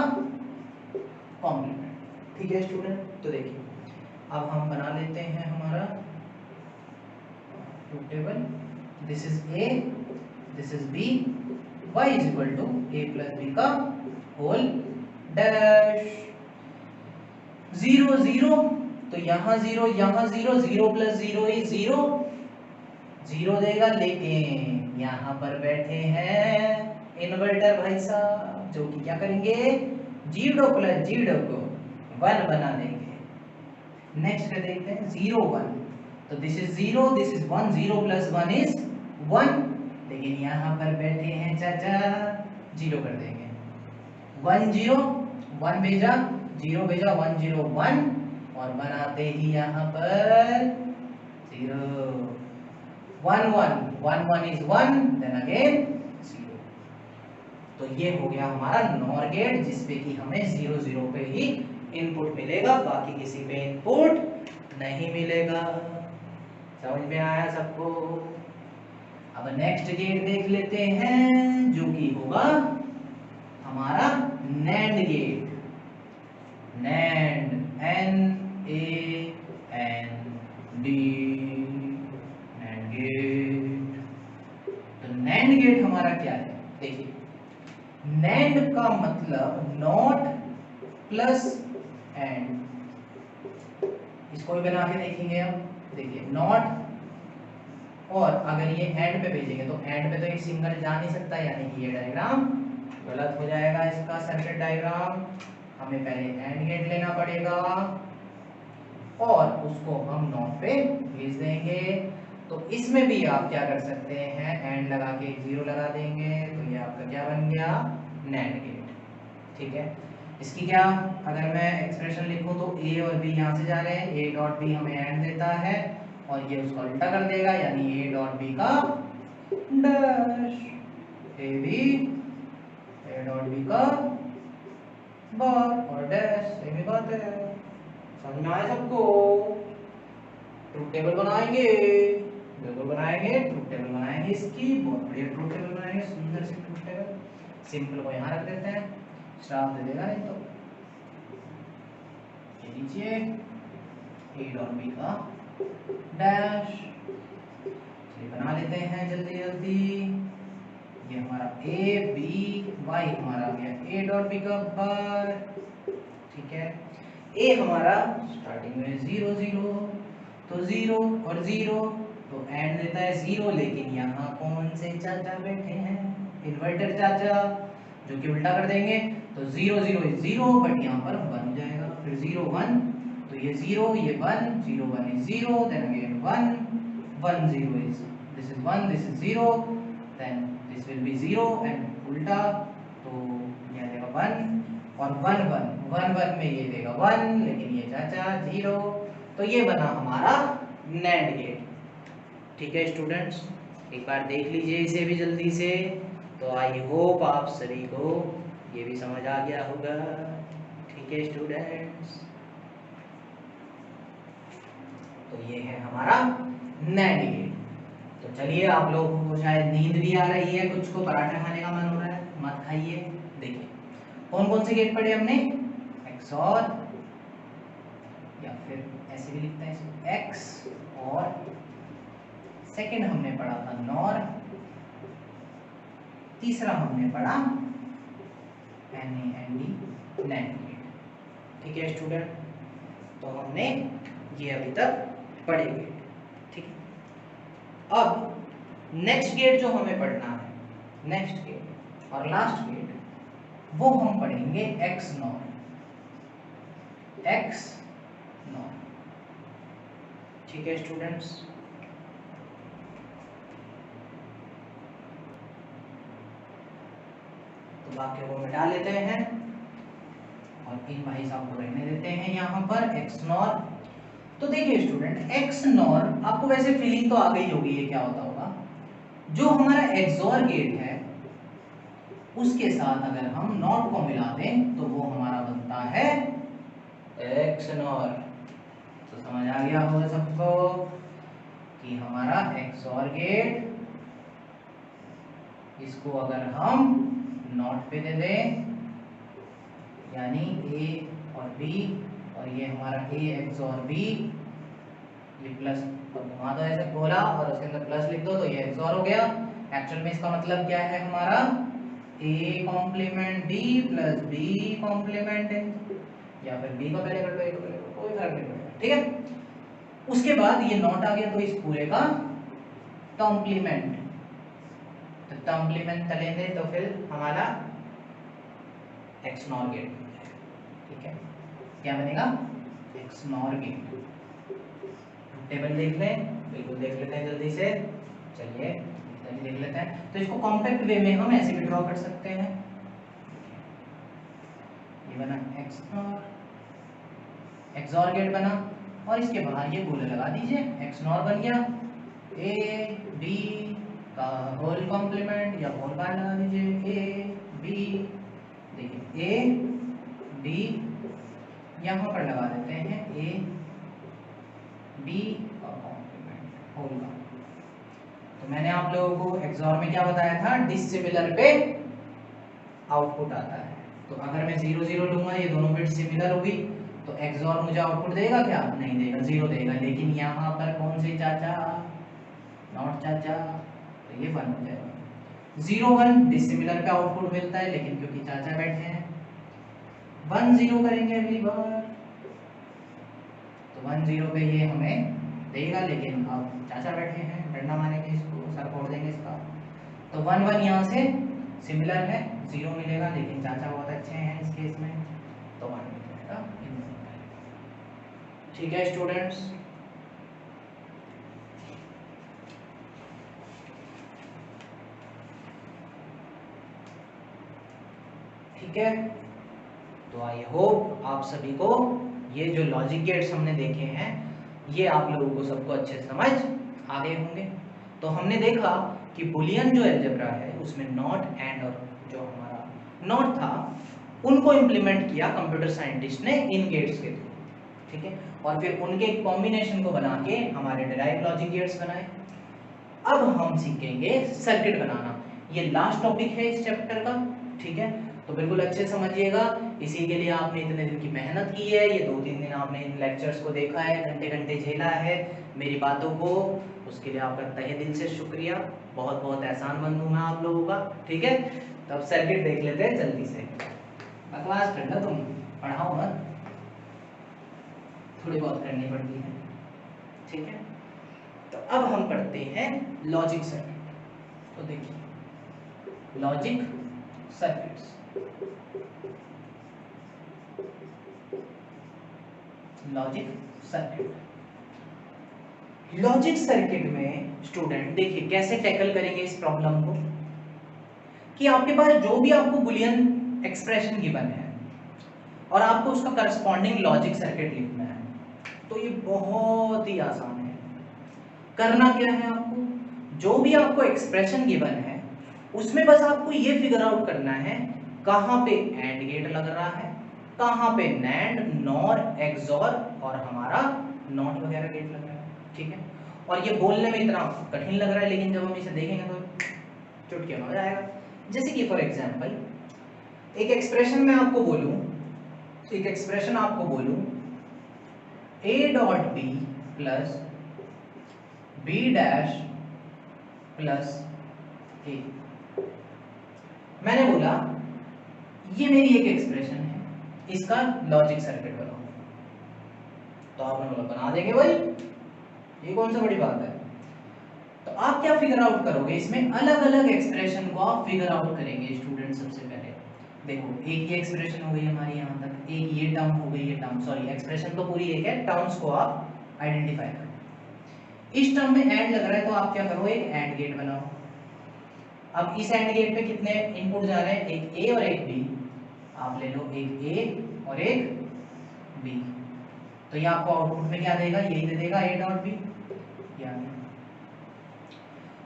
कॉम्प्लीमेंट, ठीक है स्टूडेंट। तो देखिए अब हम बना लेते हैं हमारा truth table. This is A, this is B, y is equal to A plus B का होल डैश। 0 0, तो यहाँ 0 यहाँ 0, 0 प्लस 0 इज 0, 0 देगा। लेकिन यहाँ पर बैठे हैं इन्वर्टर भाई साहब, जो कि क्या करेंगे? 0 प्लस 0 को 1 बना देंगे। नेक्स्ट पे देखते हैं 0 1, तो this is 0, this is 1, 0 plus 1 is 1, लेकिन यहाँ पर बैठे हैं चाचा, 0 कर देंगे। 1 0, 1 भेजा, 0 भेजा, 1 0 1, और बनाते ही यहाँ पर 0 1 1, 1 1 is 1, then again 0। तो ये हो गया हमारा नॉर गेट, जिसपे कि हमें 0 0 पे ही इनपुट मिलेगा, बाकी किसी पे इनपुट नहीं मिलेगा। समझ में आया सबको? अब नेक्स्ट गेट देख लेते हैं, जो कि होगा हमारा NAND gate. NAND, NAND, NAND gate. तो नैंड गेट हमारा क्या है? देखिए नैंड का मतलब नॉट प्लस एंड, इसको भी बना के देखेंगे हम। देखिए नॉट, और अगर ये एंड पे भेजेंगे तो एंड पे तो एक सिंगल जा नहीं सकता, यानी कि ये डायग्राम गलत हो जाएगा, इसका सर्किट डायग्राम। हमें पहले एंड गेट लेना पड़ेगा और उसको हम नॉट पे भेज देंगे। तो इसमें भी आप क्या कर सकते हैं? एंड लगा के एक 0 लगा देंगे, तो ये आपका क्या बन गया? नैंड गेट, ठीक है। इसकी क्या, अगर मैं एक्सप्रेशन लिखूं तो A और B यहाँ से जा रहे हैं, A डॉट B हमें एंड देता है और ये उसका उल्टा कर देगा, यानी A डॉट B का डैश, A डॉट B का बार और डैश, सेम ही बात है। समझ में आया सबको? ट्रूथ टेबल बनाएंगे, बिल्कुल बनाएंगे, ट्रूथ टेबल बनाएंगे इसकी, बहुत बढ़िया ट्रूथ टेबल बनाएंगे, सुंदर सी ट्रूथ टेबल। सिंपल को यहाँ रख देते हैं, स्टाफ दे देगा नहीं तो। ये लीजिए A डॉट B का डैश, चलिए बना लेते हैं जल्दी जल्दी। ये हमारा A B Y हमारा आ गया A डॉट B का बार, ठीक है। A हमारा स्टार्टिंग में 0 0, तो 0 और 0, तो एंड देता है 0, लेकिन यहाँ कौन से चाचा बैठे हैं? इन्वर्टर चाचा, जो कि उल्टा कर देंगे। तो 0 0 इज 0, बट यहाँ पर 1 हो जाएगा। फिर 0 1, तो ये 0 ये 1, 0 1 is 0, then again 1 1 0 is, this is 1, this is 0, then this will be 0 and उल्टा, तो ये आ जाएगा 1 और 1 1 1 1 में ये देगा 1, लेकिन ये चाचा 0। तो ये बना हमारा नैंड गेट, ठीक है स्टूडेंट्स। एक बार देख लीजिए इसे भी जल्दी से। तो आई होप आप सभी को ये भी समझ आ गया होगा। ठीक है स्टूडेंट्स, तो ये है हमारा NAND गेट। तो चलिए, आप लोगों को शायद नींद भी आ रही है, कुछ को पराठा खाने का मन हो रहा है, मत खाइए। देखिए कौन कौन से गेट पढ़े हमने, XOR, या फिर ऐसे भी लिखते हैं इसको X, और सेकंड हमने पढ़ा था NOR, तीसरा हमने पढ़ा NAND NAND गेट। ठीक है स्टूडेंट, तो हमने ये अभी तक पढ़े गेट। ठीक है, अब नेक्स्ट गेट जो हमें पढ़ना है, नेक्स्ट गेट और लास्ट गेट, वो हम पढ़ेंगे XNOR। XNOR। ठीक है स्टूडेंट्स, तो वाक्य को मिटा लेते हैं और इन भाई साहब को रहने देते हैं यहाँ पर XNOR। तो देखिए स्टूडेंट, XNOR आपको वैसे फीलिंग तो आ गई होगी ये क्या होता होगा। जो हमारा XOR गेट है उसके साथ अगर हम नॉट को मिला दें तो वो हमारा बनता है XNOR। तो समझ आ गया होगा सबको कि हमारा XOR गेट, इसको अगर हम नॉट पे दे दें, यानी A और B, और ये हमारा A XOR B, ये प्लस घुमा दो ऐसे गोला और उसके अंदर प्लस लिख दो तो ये XOR हो गया। एक्चुअल में इसका मतलब क्या है हमारा, A complement B plus B complement A, या फिर B को पहले कर दो A को पहले कर दो, कोई फर्क नहीं पड़ेगा। ठीक है, उसके बाद ये नॉट आ गया तो इस पूरे का कॉम्प्लीमेंट, तो कॉम्प्लीमेंट करेंगे तो फिर हमारा XNOR गेट बन जाएगा। ठीक है, क्या बनेगा, XNOR गेट। टेबल देख लें, बिल्कुल देख लेते हैं जल्दी से, चलिए जल्दी देख लेते हैं। तो इसको कॉम्पैक्ट वे में हम ऐसे भी ड्रॉ कर सकते हैं, ये बना XOR गेट बना, और इसके बाहर ये गोले लगा दीजिए, XNOR बन गया। A B का होल कॉम्प्लीमेंट या होल बार लगा दीजिए, A B, देखिए A B, यहाँ पर लगा देते हैं A B का कॉम्प्लीमेंट होल का। तो मैंने आप लोगों को XOR में क्या बताया था, डिसिमिलर पे आउटपुट आता है। तो अगर मैं 0 0 लूंगा, ये दोनों बिट सिमिलर होगी, तो XOR मुझे आउटपुट देगा क्या, नहीं देगा, 0 देगा। लेकिन यहाँ पर कौन से चाचा, नॉट चाचा, तो ये 1 हो जाएगा। 0 1 डिसिमिलर पे आउटपुट मिलता है, लेकिन क्योंकि चाचा बैठे हैं 1 0 करेंगे अगली बार, तो 1 0 पे ये हमें देगा, लेकिन अब चाचा बैठे हैं, डंडा मारेंगे इसको, सर फोड़ देंगे इसका। तो 1 1 यहाँ से सिमिलर है, 0 मिलेगा, लेकिन चाचा बहुत अच्छे हैं इस केस में, तो 1 मिल जाएगा। ठीक है स्टूडेंट्स, ठीक है। तो आई होप आप सभी को ये जो लॉजिक गेट्स हमने देखे हैं, ये आप लोगों को सबको अच्छे से समझ आ गए होंगे। तो हमने देखा कि बुलियन जो अलजेब्रा है उसमें नॉट एंड और जो हमारा नॉट था उनको इम्प्लीमेंट किया कंप्यूटर साइंटिस्ट ने इन गेट्स के थ्रू। ठीक है, और फिर उनके कॉम्बिनेशन को बना के हमारे डिराइव लॉजिक गेट्स बनाए। अब हम सीखेंगे सर्किट बनाना, ये लास्ट टॉपिक है इस चैप्टर का। ठीक है, तो बिल्कुल अच्छे समझिएगा। इसी के लिए आपने इतने दिन की मेहनत की है, ये 2-3 दिन आपने इन लेक्चर्स को देखा है, घंटे घंटे झेला है मेरी बातों को, उसके लिए आपका तहे दिल से शुक्रिया। बहुत बहुत एहसानमंद हूँ मैं आप लोगों का। ठीक है, तो अब सर्किट देख लेते हैं जल्दी से। बकवास करना तुम, पढ़ाओ मत, थोड़ी बहुत करनी पड़ती है। ठीक है, तो अब हम पढ़ते हैं लॉजिक सर्किट। तो देखिए logic circuits, logic circuit, logic circuit में स्टूडेंट देखिए कैसे टैकल करेंगे इस प्रॉब्लम को, कि आपके पास जो भी आपको बुलियन एक्सप्रेशन गिवन है और आपको उसका करस्पॉन्डिंग लॉजिक सर्किट लिखना है, तो ये बहुत ही आसान है। करना क्या है आपको, जो भी आपको एक्सप्रेशन गिवन है उसमें बस आपको ये फिगर आउट करना है कहाँ पे एंड गेट लग रहा है, कहाँ पे नैंड, नॉर, एक्सॉर और हमारा नॉट वगैरह गेट लग रहा है। ठीक है, और ये बोलने में इतना कठिन लग रहा है, लेकिन जब हम इसे देखेंगे तो चुटकी में हो जाएगा। जैसे कि फॉर एग्जांपल एक एक्सप्रेशन मैं आपको बोलूं, a dot B plus B dash plus A. मैंने बोला ये मेरी एक एक्सप्रेशन है, इसका लॉजिक सर्किट बनाओ, तो आपने बोला बना देंगे भाई, ये कौन सा बड़ी बात है। तो आप क्या फिगर आउट करोगे, इसमें अलग अलग एक्सप्रेशन को आप फिगर आउट करेंगे स्टूडेंट। सबसे पहले देखो एक ये एक्सप्रेशन हो गई हमारी यहाँ तक, एक ये टर्म हो गई, ये टर्म सॉरी एक्सप्रेशन तो पूरी एक है, टर्म्स को आप आइडेंटिफाई करो। इस टर्म में एंड लग रहा है तो आप क्या करो, एक एंड गेट बनाओ। अब इस एंड गेट पे कितने इनपुट जा रहे हैं, एक ए और एक बी, आप ले लो एक ए और एक बी, तो ये आपको आउटपुट में क्या देगा, यही दे देगा ए डॉट बी।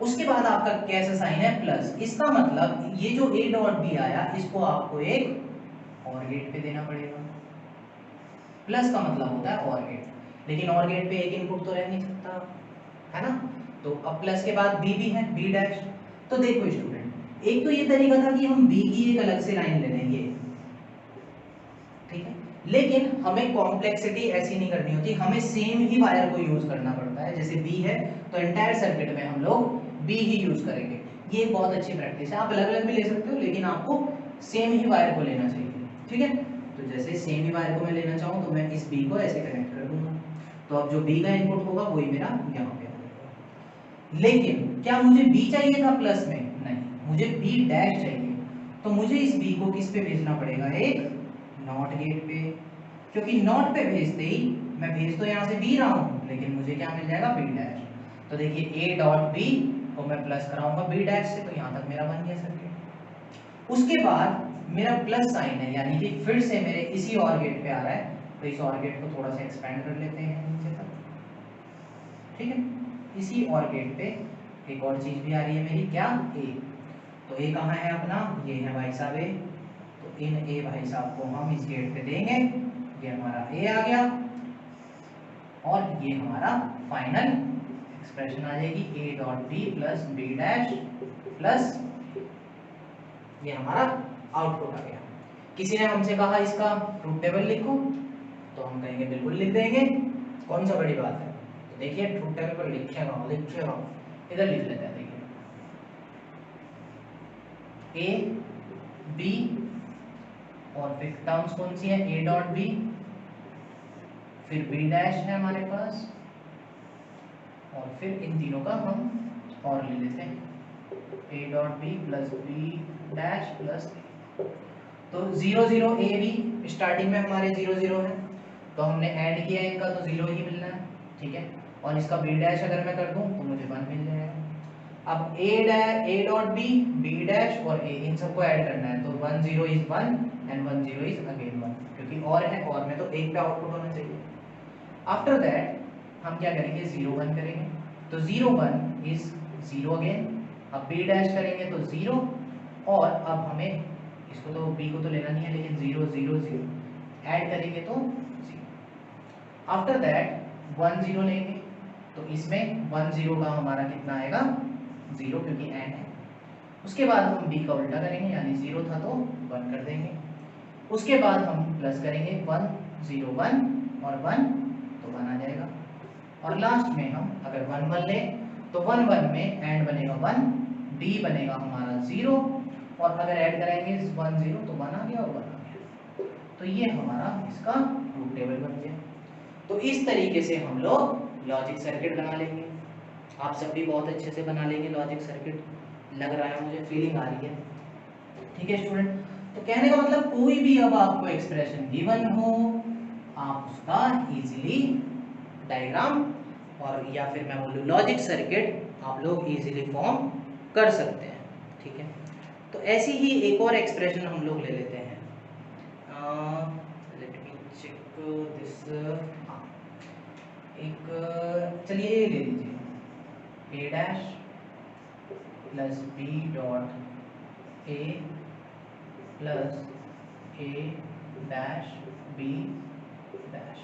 उसके बाद आपका कैसा साइन है, प्लस, इसका मतलब ये जो ए डॉट बी आया इसको आपको एक और गेट पे देना पड़ेगा। प्लस का मतलब होता है और गेट, लेकिन और गेट पे एक इनपुट तो रह नहीं सकता, है ना। तो अब प्लस के बाद बी भी है, बी डैश। तो देखो स्टूडेंट, एक तो ये तरीका था कि हम बी की एक अलग से लाइन ले लेंगे, ठीक है, लेकिन हमें कॉम्प्लेक्सिटी ऐसी नहीं करनी होती, हमें सेम ही वायर को यूज करना पड़ता है। जैसे बी है तो एंटायर सर्किट में हम लोग बी ही यूज करेंगे, ये एक बहुत अच्छी प्रैक्टिस है। आप अलग अलग भी ले सकते हो, लेकिन आपको सेम ही वायर को लेना चाहिए, ठीक है। तो जैसे सेम ही वायर को मैं लेना चाहूँ तो मैं इस बी को ऐसे कनेक्ट कर दूंगा, तो अब जो बी का इनपुट होगा वही मेरा यहाँ पे आएगा। लेकिन क्या मुझे बी चाहिए था प्लस में, नहीं, मुझे बी डैश चाहिए, तो मुझे इस बी को किस पे भेजना पड़ेगा, एक नॉट गेट पे, क्योंकि नॉट पे भेजते ही मैं भेज तो यहाँ से बी रहा हूँ, लेकिन मुझे क्या मिल जाएगा, बी डैश। तो देखिए ए डॉट बी को मैं प्लस कराऊंगा बी डैश से, तो यहाँ तक मेरा बन गया सर्किट। उसके बाद मेरा प्लस साइन है, यानी कि फिर से मेरे इसी और गेट पे आ रहा है, तो इस और गेट को थोड़ा सा एक्सपेंड कर लेते हैं नीचे तक, ठीक है। इसी और गेट पे एक और चीज भी आ रही है मेरी, क्या, ए। तो ए कहाँ है अपना, ये है भाई साहब ए, तो इन ए भाई साहब को हम इस गेट पे देंगे, ये हमारा ए आ गया, और ये हमारा फाइनल एक्सप्रेशन आ जाएगी A dot B plus B dash plus, ये हमारा आउटपुट आ गया। किसी ने हमसे कहा इसका ट्रूथ टेबल लिखो, तो हम कहेंगे बिल्कुल लिख देंगे, कौन सा बड़ी बात है। तो देखिए ट्रूथ टेबल पर लिखेगा, इधर लिख लेते हैं, देखिए ए बी और फिर टर्म्स कौन सी है, ए डॉट बी, फिर बी डैश है हमारे पास, और फिर इन तीनों का हम और ले लेते हैं, A dot B plus B dash plus A. तो 0 0 ए बी स्टार्टिंग में हमारे 0 0 है, तो हमने ऐड किया इनका तो 0 ही मिलना है, ठीक है। और इसका बी डैश अगर मैं कर दूं तो मुझे 1 मिल जाएगा। अब A dot B, B dash और ए, इन सबको ऐड करना है, तो 1 0 इज 1 एंड 1 0 इज अगेन 1, क्योंकि और है, और में तो एक पे आउटपुट होना चाहिए। आफ्टर दैट हम क्या करेंगे, 0 1 करेंगे, तो 0 1 इज 0 अगेन। अब बी डैश करेंगे तो 0, और अब हमें इसको तो बी को तो लेना नहीं है, लेकिन 0 0 0 ऐड करेंगे तो 0। आफ्टर दैट 1 0 लेंगे, तो इसमें 1 0 का हमारा कितना आएगा, 0, क्योंकि एंड है। उसके बाद हम बी का उल्टा करेंगे, यानी 0 था तो 1 कर देंगे। उसके बाद हम प्लस करेंगे 1 0 1 और 1, तो 1 आ जाएगा। और लास्ट में हम अगर 1 1 लें तो 1 1 में एंड बनेगा 1, बी बनेगा हमारा 0, और अगर ऐड कराएंगे 1 0 तो 1 आ गया और 1 आ गया। तो ये हमारा इसका ट्रूथ टेबल बन गया। तो इस तरीके से हम लोग लॉजिक सर्किट बना लेंगे। आप सब भी बहुत अच्छे से बना लेंगे लॉजिक सर्किट, लग रहा है मुझे, फीलिंग आ रही है, ठीक है स्टूडेंट। तो कहने का मतलब कोई भी अब आपको एक्सप्रेशन गिवन हो, आप उसका इजीली डायग्राम और या फिर मैं बोलूँ लॉजिक सर्किट आप लोग इजीली फॉर्म कर सकते हैं, ठीक है। तो ऐसी ही एक और एक्सप्रेशन हम लोग ले लेते हैं, लेट मी चेक दिस, एक चलिए ले लीजिए, A dash plus B dot A plus A dash B dash,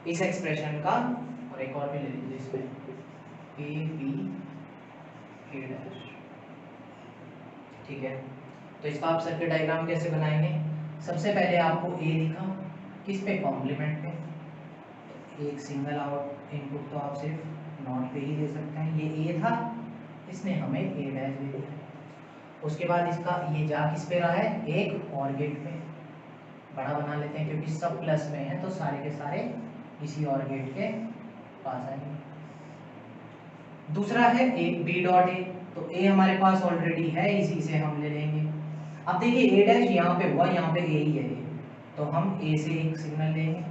इस एक्सप्रेशन का, और एक और भी ले लीजिए इसमें ए बी ए डैश। ठीक है, तो इसका आप सर्किट डायग्राम कैसे बनाएंगे? सबसे पहले आपको ए लिखा, किस पे? कॉम्प्लीमेंट पे। तो एक सिंगल आउट इनपुट तो आप सिर्फ नॉट पे ही दे सकते हैं। ये ए था, इसने हमें ए डैश दे दिया। उसके बाद इसका ये जा किस पे रहा है? एक और गेट पे। बड़ा बना लेते हैं क्योंकि सब प्लस में है, तो सारे के सारे इसी और गेट के पास आएंगे। दूसरा है ए बी डॉट ए, तो ए हमारे पास ऑलरेडी है, इसी से हम ले लेंगे। अब देखिए ए डैश यहाँ पे हुआ, यहाँ पे ए ही है, तो हम ए से एक सिग्नल लेंगे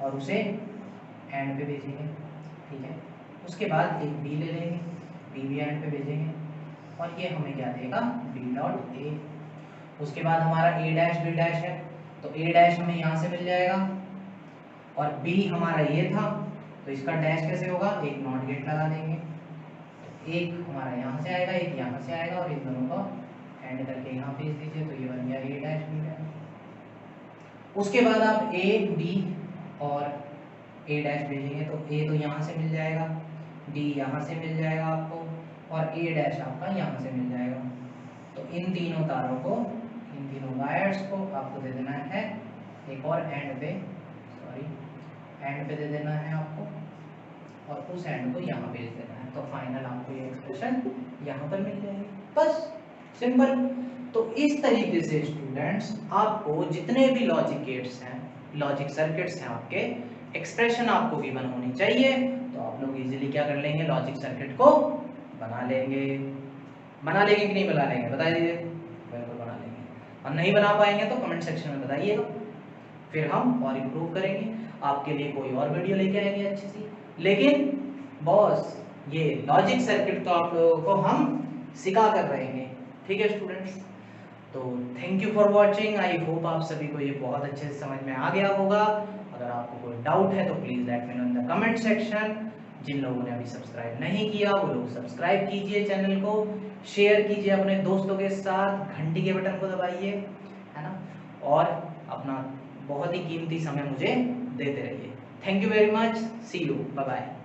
और उसे एंड पे भेजेंगे। ठीक है, उसके बाद एक बी ले लेंगे, बी भी एंड पे भेजेंगे, और ये हमें क्या देगा? B dot A. उसके बाद हमारा ए डैश बी डैश है, तो ए डैश हमें यहाँ से मिल जाएगा, और बी हमारा ये था, तो इसका डैश कैसे होगा? एक नॉट गेट लगा देंगे, एक हमारा यहाँ से आएगा, एक यहाँ से आएगा, और इन दोनों को एंड करके यहाँ भेज दीजिए, तो ये बन गया ए डैश बी डैश। उसके बाद आप ए बी और ए डैश भेजेंगे, तो ए तो यहाँ से मिल जाएगा, डी यहाँ से मिल जाएगा आपको, और ए डैश आपका यहाँ से मिल जाएगा। तो इन तीनों तारों को, इन तीनों वायर्स को आपको दे देना है एक और एंड पे, एंड पे दे देना है आपको, और उस एंड को यहाँ भेज देना है। तो फाइनल आपको ये एक्सप्रेशन यहाँ पर मिल जाएगी, बस सिंपल। तो इस तरीके से स्टूडेंट्स आपको जितने भी लॉजिक गेट्स हैं, लॉजिक सर्किट्स हैं, आपके एक्सप्रेशन आपको गिवन होनी चाहिए, तो आप लोग इजीली क्या कर लेंगे? लॉजिक सर्किट को बना लेंगे। बना लेंगे कि नहीं बना लेंगे? बता दीजिए। बिल्कुल बना लेंगे। और नहीं बना पाएंगे तो कमेंट सेक्शन में बताइएगा, फिर हम और इम्प्रूव करेंगे, आपके लिए कोई और वीडियो लेके आएंगे अच्छी सी। लेकिन बॉस ये लॉजिक सर्किट तो आप लोगों को हम सिखा कर रहेंगे। ठीक है स्टूडेंट्स, तो thank you for watching. I hope आप सभी को ये बहुत अच्छे से समझ में आ गया होगा। अगर आपको कोई डाउट है तो please let me know in the comment section. जिन लोगों ने अभी सब्सक्राइब नहीं किया वो लोग सब्सक्राइब कीजिए चैनल को, शेयर कीजिए अपने दोस्तों के साथ, घंटी के बटन को दबाइए, है ना, और अपना बहुत ही कीमती समय मुझे देते रहिए। Thank you very much, see you, bye bye.